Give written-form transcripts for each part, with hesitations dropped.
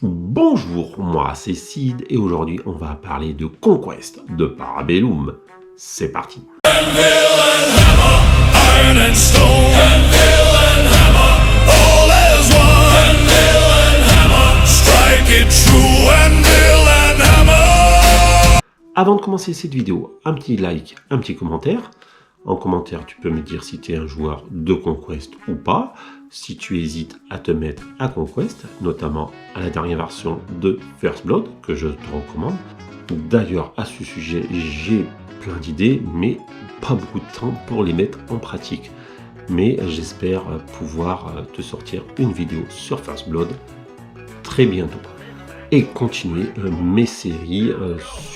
Bonjour, moi c'est Sid et aujourd'hui on va parler de Conquest de Parabellum. C'est parti. Avant de commencer cette vidéo, un petit like, un petit commentaire. En commentaire, tu peux me dire si tu es un joueur de Conquest ou pas, si tu hésites à te mettre à Conquest, notamment à la dernière version de First Blood, que je te recommande. D'ailleurs, à ce sujet, j'ai plein d'idées, mais pas beaucoup de temps pour les mettre en pratique. Mais j'espère pouvoir te sortir une vidéo sur First Blood très bientôt. Et continuer mes séries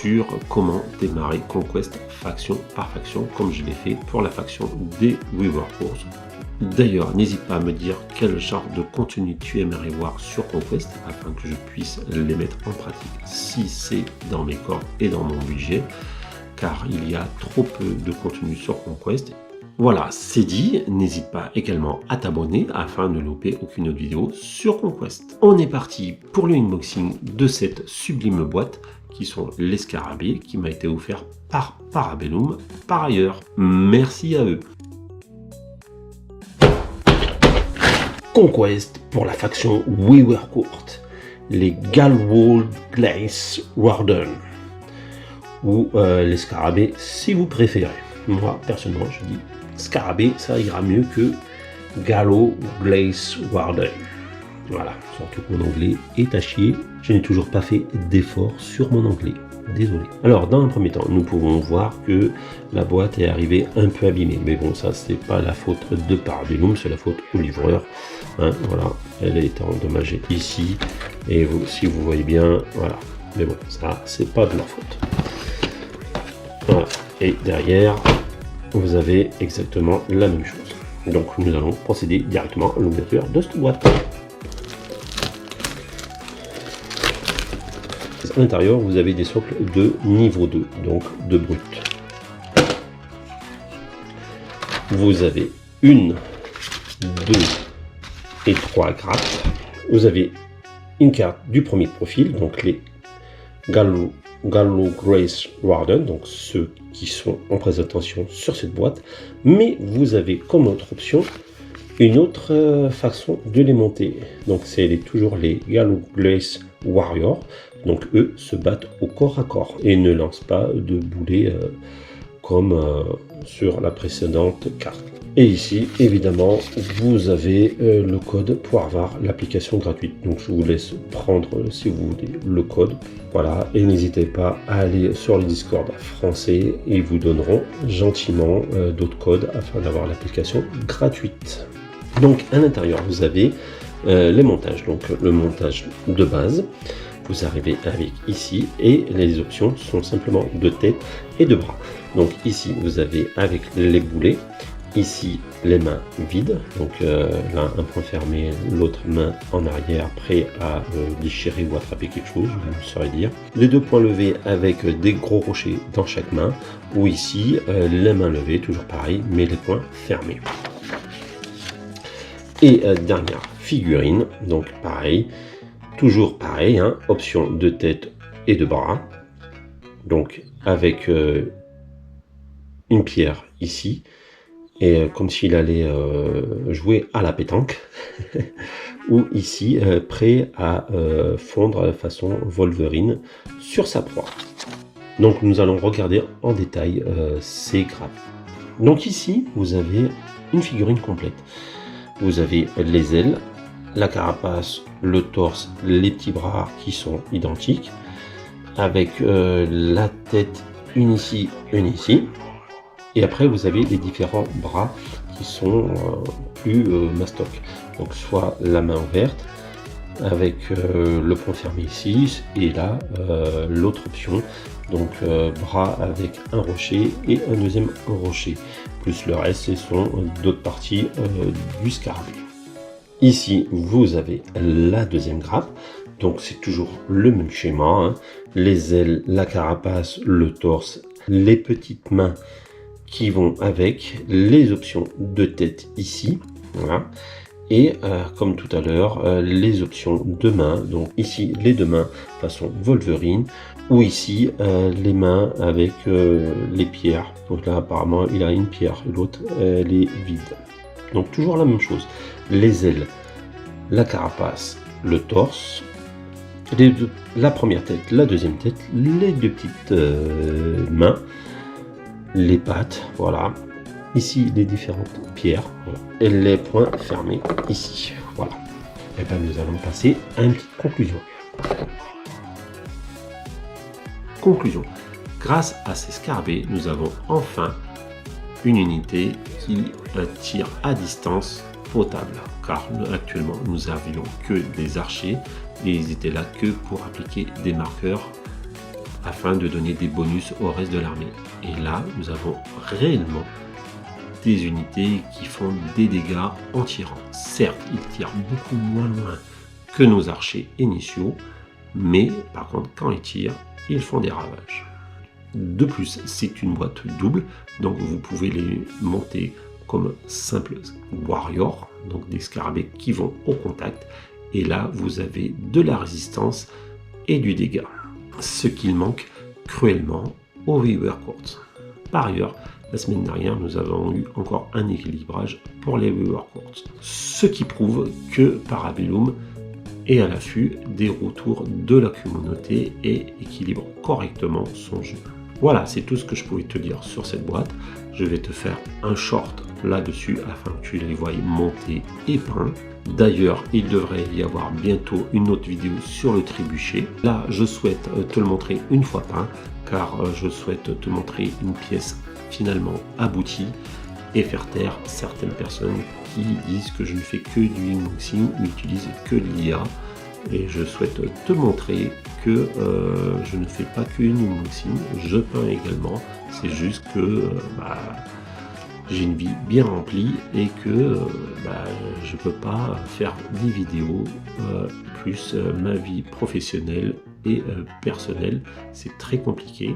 sur comment démarrer Conquest faction par faction, comme je l'ai fait pour la faction des Weaver Course. D'ailleurs, n'hésite pas à me dire quel genre de contenu tu aimerais voir sur Conquest, afin que je puisse les mettre en pratique si c'est dans mes cordes et dans mon budget, car il y a trop peu de contenu sur Conquest. Voilà, c'est dit, n'hésite pas également à t'abonner afin de ne louper aucune autre vidéo sur Conquest. On est parti pour le unboxing de cette sublime boîte qui sont les scarabées qui m'a été offert par Parabellum par ailleurs. Merci à eux. Conquest pour la faction Weaver Course, les Galwold Glace Warden ou les scarabées si vous préférez. Moi personnellement je dis scarabée, ça ira mieux que Gallo Glace Warden. Voilà, surtout que mon anglais est à chier. Je n'ai toujours pas fait d'effort sur mon anglais. Désolé. Alors, dans un premier temps, nous pouvons voir que la boîte est arrivée un peu abîmée. Mais bon, ça, c'est pas la faute de Parabellum, c'est la faute au livreur. Hein, voilà, elle est endommagée ici. Et vous, si vous voyez bien, voilà. Mais bon, ça, c'est pas de leur faute. Voilà. Et derrière, vous avez exactement la même chose. Donc nous allons procéder directement à l'ouverture de cette boîte. À l'intérieur, vous avez des socles de niveau 2, donc de brut. Vous avez une, 2 et 3 grappes. Vous avez une carte du premier profil, donc les Gallo Glace Warden, donc ceux qui sont en présentation sur cette boîte, mais vous avez comme autre option une autre façon de les monter. Donc c'est toujours les Gallo Glace Warrior, donc eux se battent au corps à corps et ne lancent pas de boulets comme sur la précédente carte. Et ici, évidemment, vous avez le code pour avoir l'application gratuite. Donc, je vous laisse prendre, si vous voulez, le code. Voilà, et n'hésitez pas à aller sur le Discord français. Ils vous donneront gentiment d'autres codes afin d'avoir l'application gratuite. Donc, à l'intérieur, vous avez les montages. Donc, le montage de base. Vous arrivez avec ici et les options sont simplement de tête et de bras. Donc, ici, vous avez avec les boulets. Ici, les mains vides, donc là, un point fermé, l'autre main en arrière, prêt à déchirer ou attraper quelque chose, je ne saurais dire. Les deux points levés avec des gros rochers dans chaque main, ou ici, les mains levées, toujours pareil, mais les poings fermés. Et dernière figurine, donc pareil, toujours pareil, hein, option de tête et de bras, donc avec une pierre ici, et comme s'il allait jouer à la pétanque, ou ici, prêt à fondre façon Wolverine sur sa proie. Donc nous allons regarder en détail ces grappes. Donc ici, vous avez une figurine complète. Vous avez les ailes, la carapace, le torse, les petits bras qui sont identiques, avec la tête, une ici, une ici. Et après, vous avez les différents bras qui sont plus mastoc. Donc, soit la main ouverte, avec le point fermé ici, et là, l'autre option. Donc, bras avec un rocher et un deuxième rocher. Plus le reste, ce sont d'autres parties du scarabée. Ici, vous avez la deuxième grappe. Donc, c'est toujours le même schéma. Hein. Les ailes, la carapace, le torse, les petites mains qui vont avec les options de tête ici, voilà, Et comme tout à l'heure, les options de main. Donc ici, les deux mains façon Wolverine. Ou ici, les mains avec les pierres. Donc là, apparemment, il a une pierre. L'autre, elle est vide. Donc toujours la même chose. Les ailes, la carapace, le torse. La première tête, la deuxième tête, les deux petites mains, les pattes, voilà. Ici, les différentes pierres, voilà. Et les poings fermés ici, voilà. Et bien, nous allons passer à une petite conclusion. Conclusion. Grâce à ces scarabées, nous avons enfin une unité qui tire à distance potable, car actuellement nous avions que des archers et ils étaient là que pour appliquer des marqueurs afin de donner des bonus au reste de l'armée. Et là, nous avons réellement des unités qui font des dégâts en tirant. Certes, ils tirent beaucoup moins loin que nos archers initiaux, mais par contre, quand ils tirent, ils font des ravages. De plus, c'est une boîte double, donc vous pouvez les monter comme simple warrior, donc des scarabées qui vont au contact, et là vous avez de la résistance et du dégât, ce qu'il manque cruellement au Weaver Quartz. Par ailleurs, la semaine dernière, nous avons eu encore un équilibrage pour les Weaver Quartz, ce qui prouve que Parabellum est à l'affût des retours de la communauté et équilibre correctement son jeu. Voilà, c'est tout ce que je pouvais te dire sur cette boîte. Je vais te faire un short là-dessus afin que tu les voies monter et peindre. D'ailleurs, il devrait y avoir bientôt une autre vidéo sur le trébuchet. Là, je souhaite te le montrer une fois peint, car je souhaite te montrer une pièce finalement aboutie et faire taire certaines personnes qui disent que je ne fais que du unboxing ou utilisent que l'IA. Et je souhaite te montrer que je ne fais pas que une unboxing, je peins également. C'est juste que j'ai une vie bien remplie et que je ne peux pas faire des vidéos plus ma vie professionnelle et personnelle. C'est très compliqué.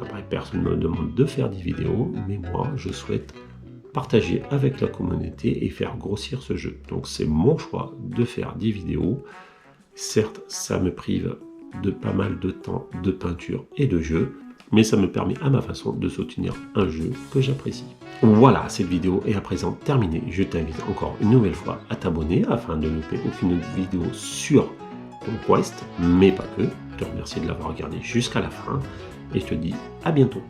Après, personne ne me demande de faire des vidéos, mais moi, je souhaite partager avec la communauté et faire grossir ce jeu. Donc, c'est mon choix de faire des vidéos. Certes, ça me prive de pas mal de temps de peinture et de jeu, mais ça me permet à ma façon de soutenir un jeu que j'apprécie. Voilà, cette vidéo est à présent terminée. Je t'invite encore une nouvelle fois à t'abonner afin de ne louper aucune vidéo sur Conquest, mais pas que. Je te remercie de l'avoir regardé jusqu'à la fin et je te dis à bientôt.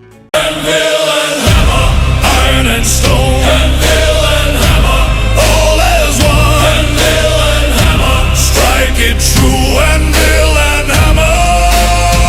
Iron and stone.